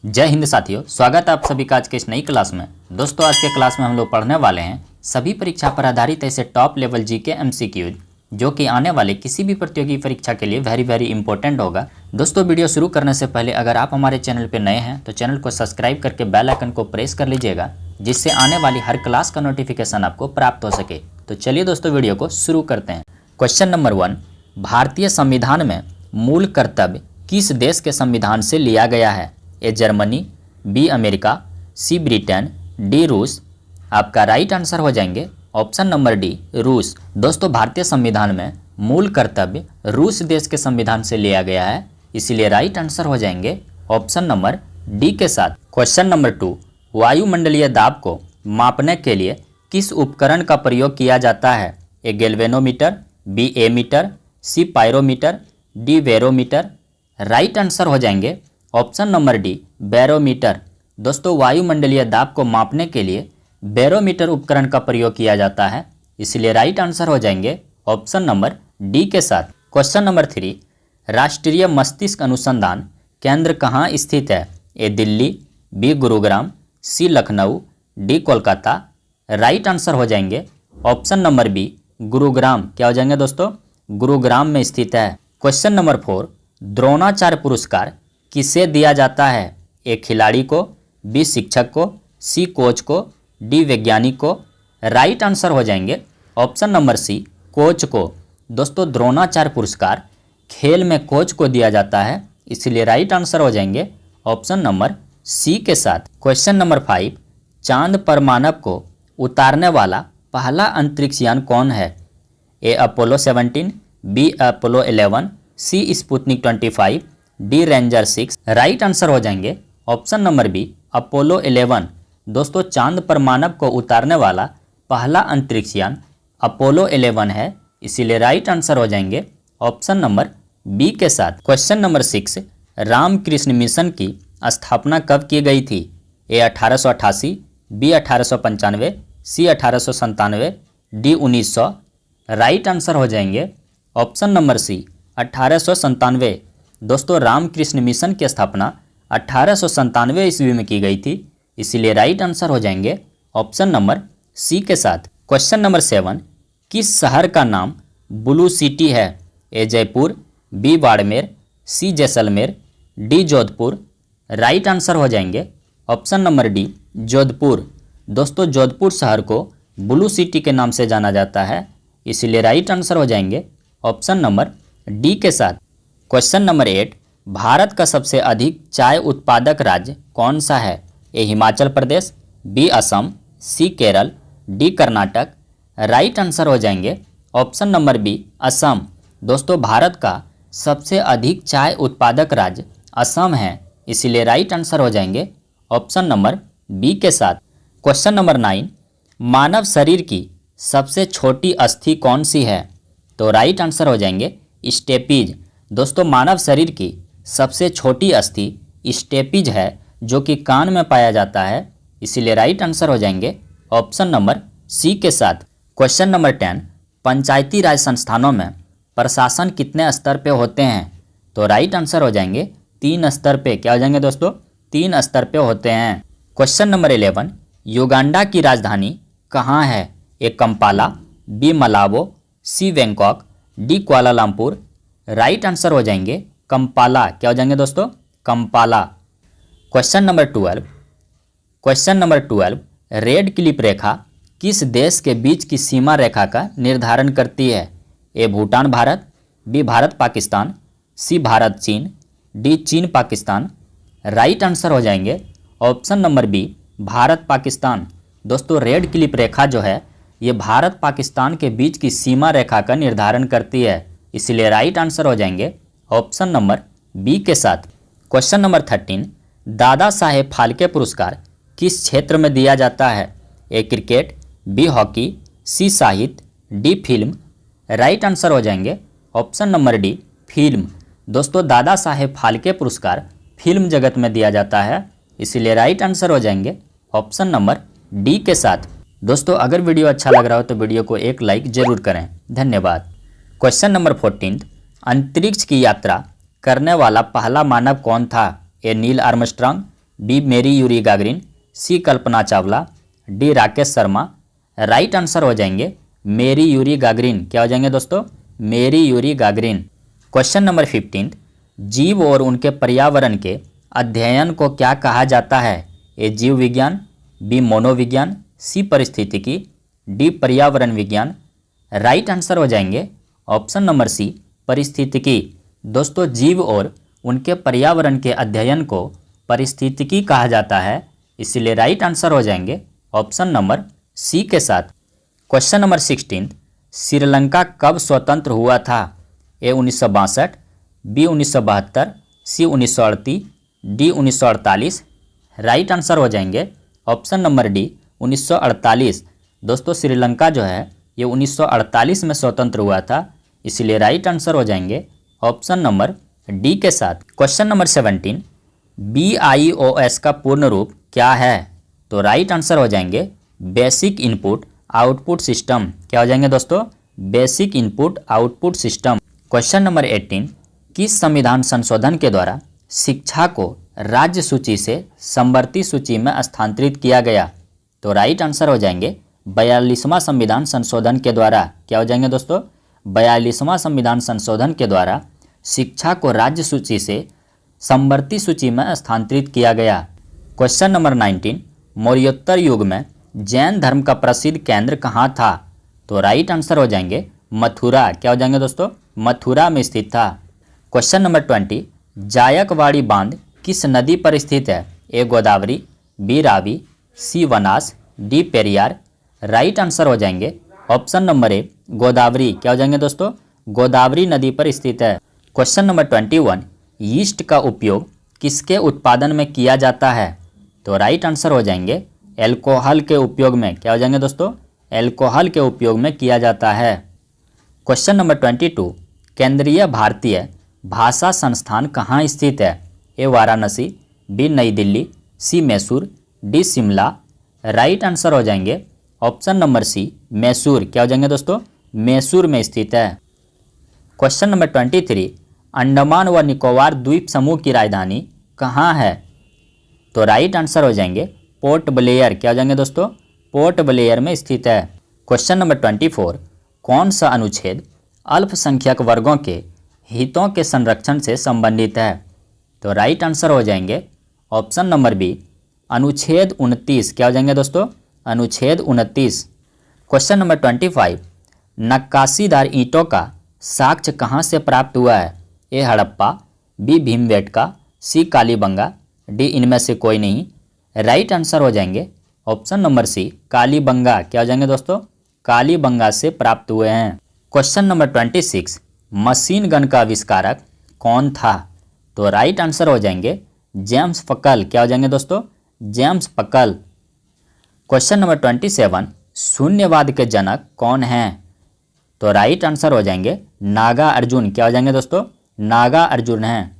जय हिंद साथियों, स्वागत है आप सभी का आज के इस नई क्लास में। दोस्तों, आज के क्लास में हम लोग पढ़ने वाले हैं सभी परीक्षा पर आधारित ऐसे टॉप लेवल जीके एमसीक्यूज जो कि आने वाले किसी भी प्रतियोगी परीक्षा के लिए वेरी इंपॉर्टेंट होगा। दोस्तों, वीडियो शुरू करने से पहले अगर आप हमारे चैनल पर नए हैं तो चैनल को सब्सक्राइब करके बेल आइकन को प्रेस कर लीजिएगा, जिससे आने वाली हर क्लास का नोटिफिकेशन आपको प्राप्त हो सके। तो चलिए दोस्तों, वीडियो को शुरू करते हैं। क्वेश्चन नंबर 1, भारतीय संविधान में मूल कर्तव्य किस देश के संविधान से लिया गया है? A Germany, B America, C Britain, D रूस। आपका राइट आंसर हो जाएंगे ऑप्शन नंबर डी, रूस। दोस्तों, भारतीय संविधान में मूल कर्तव्य रूस देश के संविधान से लिया गया है, इसीलिए राइट आंसर हो जाएंगे ऑप्शन नंबर डी के साथ। क्वेश्चन नंबर 2, वायुमंडलीय दाब को मापने के लिए किस उपकरण का प्रयोग किया जाता है? A galvanometer, B ammeter, C pyrometer, D barometer. Right answer हो जाएंगे ऑप्शन नंबर डी, बैरोमीटर। दोस्तों, वायुमंडलीय दाब को मापने के लिए बैरोमीटर उपकरण का प्रयोग किया जाता है, इसलिए राइट आंसर हो जाएंगे ऑप्शन नंबर डी के साथ। क्वेश्चन नंबर 3, राष्ट्रीय मस्तिष्क अनुसंधान केंद्र कहाँ स्थित है? A Delhi, B Gurugram, C Lucknow, D Kolkata. Right answer हो जाएंगे ऑप्शन नंबर बी, गुरुग्राम। क्या हो जाएंगे दोस्तों? गुरुग्राम में स्थित है। क्वेश्चन नंबर 4, द्रोणाचार्य पुरस्कार किसे दिया जाता है? ए खिलाड़ी को, बी शिक्षक को, सी कोच को, डी वैज्ञानिक को। राइट आंसर हो जाएंगे ऑप्शन नंबर सी, कोच को। दोस्तों, द्रोणाचार्य पुरस्कार खेल में कोच को दिया जाता है, इसलिए राइट आंसर हो जाएंगे ऑप्शन नंबर सी के साथ। क्वेश्चन नंबर 5, चांद पर मानव को उतारने वाला पहला अंतरिक्ष यान कौन है? A Apollo 17, B Apollo 11, C Sputnik 25, D Ranger 6। Right answer हो जाएंगे ऑप्शन नंबर बी, अपोलो 11। दोस्तों, चांद पर मानव को उतारने वाला पहला अंतरिक्ष यान अपोलो 11 है, इसीलिए राइट आंसर हो जाएंगे ऑप्शन नंबर बी के साथ। क्वेश्चन नंबर 6, रामकृष्ण मिशन की स्थापना कब की गई थी? ए 1888, बी 1895, सी 1897, डी 1900। राइट आंसर हो जाएंगे ऑप्शन नंबर सी, 1897। दोस्तों, रामकृष्ण मिशन की स्थापना 1897 ईस्वी में की गई थी, इसीलिए राइट आंसर हो जाएंगे ऑप्शन नंबर सी के साथ। क्वेश्चन नंबर 7, किस शहर का नाम ब्लू सिटी है? A Jaipur, B Barmer, C Jaisalmer, D Jodhpur. Right answer हो जाएंगे ऑप्शन नंबर डी, जोधपुर। दोस्तों, जोधपुर शहर को ब्लू सिटी के नाम से जाना जाता है, इसीलिए राइट आंसर हो जाएंगे ऑप्शन नंबर डी के साथ। क्वेश्चन नंबर 8, भारत का सबसे अधिक चाय उत्पादक राज्य कौन सा है? A Himachal Pradesh, B Assam, C Kerala, D Karnataka. Right answer हो जाएंगे ऑप्शन नंबर बी, असम। दोस्तों, भारत का सबसे अधिक चाय उत्पादक राज्य असम है, इसीलिए राइट आंसर हो जाएंगे ऑप्शन नंबर बी के साथ। क्वेश्चन नंबर 9, मानव शरीर की सबसे छोटी अस्थि कौन सी है? तो राइट आंसर हो जाएंगे स्टेपीज। दोस्तों, मानव शरीर की सबसे छोटी अस्थि स्टेपीज है, जो कि कान में पाया जाता है, इसीलिए राइट आंसर हो जाएंगे ऑप्शन नंबर सी के साथ। क्वेश्चन नंबर 10, पंचायती राज संस्थानों में प्रशासन कितने स्तर पे होते हैं? तो राइट आंसर हो जाएंगे 3 स्तर पे। क्या हो जाएंगे दोस्तों? 3 स्तर पे होते हैं। क्वेश्चन नंबर 11, युगांडा की राजधानी कहाँ है? A Kampala, B Malabo, C Bangkok, D Kuala Lumpur. Right answer हो जाएंगे कंपाला। क्या हो जाएंगे दोस्तों? Kampala. Question number 12, Radcliffe रेखा किस देश के बीच की सीमा रेखा का निर्धारण करती है? A Bhutan Bharat, B Bharat Pakistan, C Bharat Cheen, D Cheen Pakistan. Right answer हो जाएंगे option number B, Bharat Pakistan. दोस्तों, रेड क्लिप रेखा जो है ये भारत पाकिस्तान के बीच की सीमा रेखा का निर्धारण करती है, इसलिए राइट आंसर हो जाएंगे ऑप्शन नंबर बी के साथ। क्वेश्चन नंबर 13, दादा साहेब फाल्के पुरस्कार किस क्षेत्र में दिया जाता है? ए क्रिकेट, बी हॉकी, सी साहित्य, डी फिल्म। राइट आंसर हो जाएंगे ऑप्शन नंबर डी, फिल्म। दोस्तों, दादा साहेब फाल्के पुरस्कार फिल्म जगत में दिया जाता है, इसीलिए राइट आंसर हो जाएंगे ऑप्शन नंबर डी के साथ। दोस्तों, अगर वीडियो अच्छा लग रहा हो तो वीडियो को एक लाइक जरूर करें। धन्यवाद। क्वेश्चन नंबर 14, अंतरिक्ष की यात्रा करने वाला पहला मानव कौन था? ए नील आर्मस्ट्रांग, बी मेरी Yuri Gagarin, C Kalpana Chawla, D Rakesh Sharma. Right answer हो जाएंगे मेरी यूरी गागरिन। क्या हो जाएंगे दोस्तों? मेरी यूरी गागरिन। क्वेश्चन नंबर 15, जीव और उनके पर्यावरण के अध्ययन को क्या कहा जाता है? ए जीव विज्ञान, बी मनोविज्ञान, सी परिस्थितिकी, डी पर्यावरण विज्ञान। राइट आंसर हो जाएंगे ऑप्शन नंबर सी परिस्थितिकी। दोस्तों जीव और उनके पर्यावरण के अध्ययन को परिस्थितिकी कहा जाता है, इसलिए राइट आंसर हो जाएंगे ऑप्शन नंबर सी के साथ। क्वेश्चन नंबर 16, श्रीलंका कब स्वतंत्र हुआ था? ए 1962, बी 1972, सी 1938, डी 1948। राइट आंसर हो जाएंगे ऑप्शन नंबर डी 1948। दोस्तों श्रीलंका जो है ये 1948 में स्वतंत्र हुआ था, इसलिए राइट आंसर हो जाएंगे ऑप्शन नंबर डी के साथ। क्वेश्चन नंबर 17, BIOS का पूर्ण रूप क्या है? तो राइट आंसर हो जाएंगे बेसिक इनपुट आउटपुट सिस्टम। क्या हो जाएंगे दोस्तों? Basic input output system. Question number 18, किस संविधान संशोधन के द्वारा शिक्षा को राज्य सूची से समवर्ती सूची में स्थानांतरित किया गया? तो राइट आंसर हो जाएंगे 42वां संविधान संशोधन के द्वारा। क्या हो जाएंगे दोस्तों? 42वां संविधान संशोधन के द्वारा शिक्षा को राज्य सूची से समवर्ती सूची में स्थानांतरित किया गया। क्वेश्चन नंबर 19, मौर्योत्तर युग में जैन धर्म का प्रसिद्ध केंद्र कहाँ था? तो राइट आंसर हो जाएंगे मथुरा। क्या हो जाएंगे दोस्तों? मथुरा में स्थित था। क्वेश्चन नंबर 20, जायकवाड़ी बांध किस नदी पर स्थित है? ए गोदावरी, बी रावी, सी वनास, डी पेरियार। राइट आंसर हो जाएंगे ऑप्शन नंबर ए गोदावरी। क्या हो जाएंगे दोस्तों? गोदावरी नदी पर स्थित है। क्वेश्चन नंबर 21, यीस्ट का उपयोग किसके उत्पादन में किया जाता है? तो राइट आंसर हो जाएंगे एल्कोहल के उपयोग में। क्या हो जाएंगे दोस्तों? एल्कोहल के उपयोग में किया जाता है। क्वेश्चन नंबर 22, केंद्रीय भारतीय भाषा संस्थान कहाँ स्थित है? ए वाराणसी, बी नई Delhi, C Mysore, D Shimla. Right answer हो जाएंगे ऑप्शन नंबर सी मैसूर। क्या हो जाएंगे दोस्तों? मैसूर में स्थित है। क्वेश्चन नंबर 23, अंडमान व निकोबार द्वीप समूह की राजधानी कहाँ है? तो राइट आंसर हो जाएंगे पोर्ट ब्लेयर। क्या हो जाएंगे दोस्तों? पोर्ट ब्लेयर में स्थित है। क्वेश्चन नंबर 24, कौन सा अनुच्छेद अल्पसंख्यक वर्गों के हितों के संरक्षण से संबंधित है? तो राइट आंसर हो जाएंगे ऑप्शन नंबर बी अनुच्छेद 29। क्या हो जाएंगे दोस्तों? अनुच्छेद 29। क्वेश्चन नंबर 25, नक्काशीदार ईंटों का साक्ष्य कहाँ से प्राप्त हुआ है? ए हड़प्पा, बी भीमबेटका, सी कालीबंगा, डी इनमें से कोई नहीं। राइट आंसर हो जाएंगे ऑप्शन नंबर सी कालीबंगा। क्या हो जाएंगे दोस्तों? कालीबंगा से प्राप्त हुए हैं। क्वेश्चन नंबर 26, मशीन गन का आविष्कारक कौन था? तो राइट आंसर हो जाएंगे जेम्स पकल। क्या हो जाएंगे दोस्तों? जेम्स पकल। क्वेश्चन नंबर 27, शून्यवाद के जनक कौन हैं? तो राइट आंसर हो जाएंगे नागा अर्जुन। क्या हो जाएंगे दोस्तों? नागा अर्जुन हैं।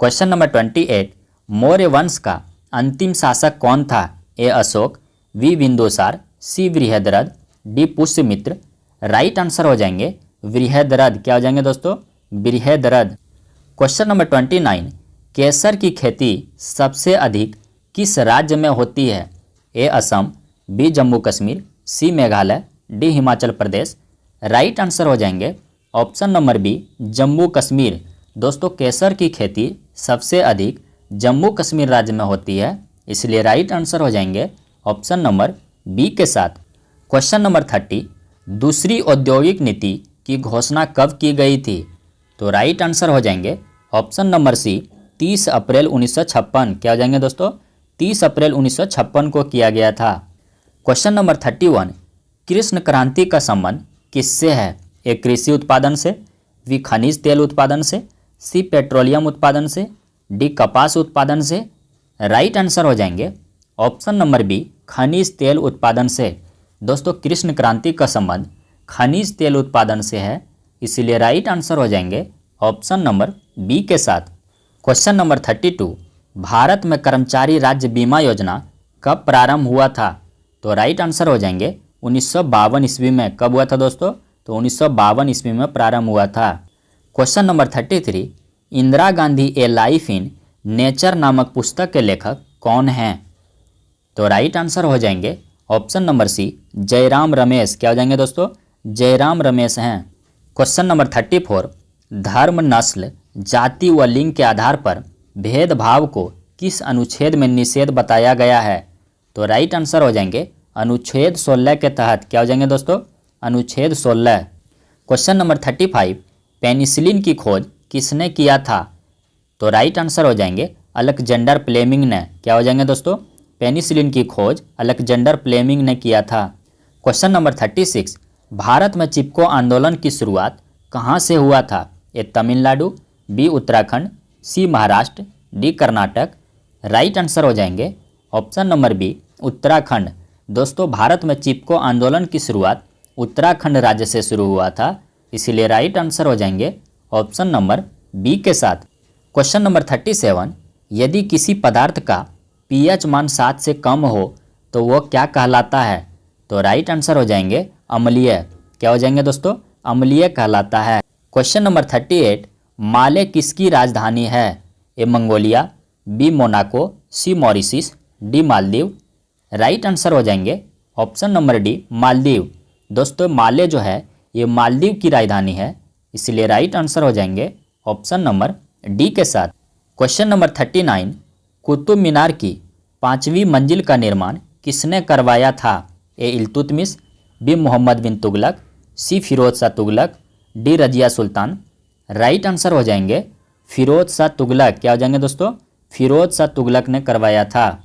क्वेश्चन नंबर 28, मौर्य वंश का अंतिम शासक कौन था? A Ashoka, B Bindusara, C Brihadratha, D Pushyamitra. Right answer हो जाएंगे बृहद्रथ। क्या हो जाएंगे दोस्तों? बृहद्रथ। क्वेश्चन नंबर 29, केसर की खेती सबसे अधिक किस राज्य में होती है? A Assam, B Jammu Kashmir, C Meghalaya, D Himachal Pradesh. Right answer हो जाएंगे option number B Jammu Kashmir. दोस्तों केसर की खेती सबसे अधिक जम्मू कश्मीर राज्य में होती है, इसलिए राइट आंसर हो जाएंगे ऑप्शन नंबर बी के साथ। क्वेश्चन नंबर 30, दूसरी औद्योगिक नीति की घोषणा कब की गई थी? तो राइट आंसर हो जाएंगे ऑप्शन नंबर सी 30 अप्रैल 1956। क्या हो जाएंगे दोस्तों? 30 अप्रैल 1956 को किया गया था। क्वेश्चन नंबर 31, कृष्ण क्रांति का संबंध किससे है? ए कृषि उत्पादन से, बी खनिज तेल उत्पादन से, सी पेट्रोलियम उत्पादन से, डी कपास उत्पादन से। राइट आंसर हो जाएंगे ऑप्शन नंबर बी खनिज तेल उत्पादन से। दोस्तों कृष्ण क्रांति का संबंध खनिज तेल उत्पादन से है, इसीलिए राइट आंसर हो जाएंगे ऑप्शन नंबर बी के साथ। क्वेश्चन नंबर 32, भारत में कर्मचारी राज्य बीमा योजना कब प्रारंभ हुआ था? तो राइट आंसर हो जाएंगे 1952 ईस्वी में। कब हुआ था दोस्तों? तो 1952 ईस्वी में प्रारंभ हुआ था। Question number 33, Indira Gandhi A life in nature नामक पुस्तक के लेखक कौन हैं? तो राइट आंसर हो जाएंगे option number C, Jairam Ramesh. क्या हो जाएंगे दोस्तों? जयराम रमेश हैं। क्वेश्चन नंबर 34, धर्म, नस्ल, जाति व लिंग के आधार पर भेदभाव को किस अनुच्छेद में निषेध बताया गया है? तो राइट आंसर हो जाएंगे अनुच्छेद 16 के तहत। क्या हो जाएंगे दोस्तों? अनुच्छेद 16। क्वेश्चन नंबर 35, पेनिसिलिन की खोज किसने किया था? तो राइट आंसर हो जाएंगे अलेक्जेंडर फ्लेमिंग ने। क्या हो जाएंगे दोस्तों? पेनिसिलिन की खोज अलेक्जेंडर फ्लेमिंग ने किया था। क्वेश्चन नंबर 36, भारत में चिपको आंदोलन की शुरुआत कहाँ से हुआ था? A Tamil Nadu, B Uttarakhand, C Maharashtra, D Karnataka. Right answer हो जाएंगे ऑप्शन नंबर बी, उत्तराखंड। दोस्तों भारत में चिपको आंदोलन की शुरुआत उत्तराखंड राज्य से शुरू हुआ था, इसीलिए राइट आंसर हो जाएंगे ऑप्शन नंबर बी के साथ। क्वेश्चन नंबर 37, यदि किसी पदार्थ का पीएच मान 7 से कम हो तो वो क्या कहलाता है? तो राइट आंसर हो जाएंगे अम्लीय। क्या हो जाएंगे दोस्तों? अम्लीय कहलाता है। क्वेश्चन नंबर 38, माले किसकी राजधानी है? A Mongolia, B Monaco, C Mauritius, D Maldives. Right answer हो जाएंगे ऑप्शन नंबर डी, मालदीव। दोस्तों माले जो है ये मालदीव की राजधानी है, इसलिए राइट आंसर हो जाएंगे ऑप्शन नंबर डी के साथ। क्वेश्चन नंबर 39, कुतुब मीनार की 5वीं मंजिल का निर्माण किसने करवाया था? ए इल्तुतमिश, बी मोहम्मद बिन तुगलक, सी Firoz Shah Tughlaq, D Razia Sultan. Right answer हो जाएंगे फिरोज शाह तुगलक। क्या हो जाएंगे दोस्तों? फिरोज शाह तुगलक ने करवाया था।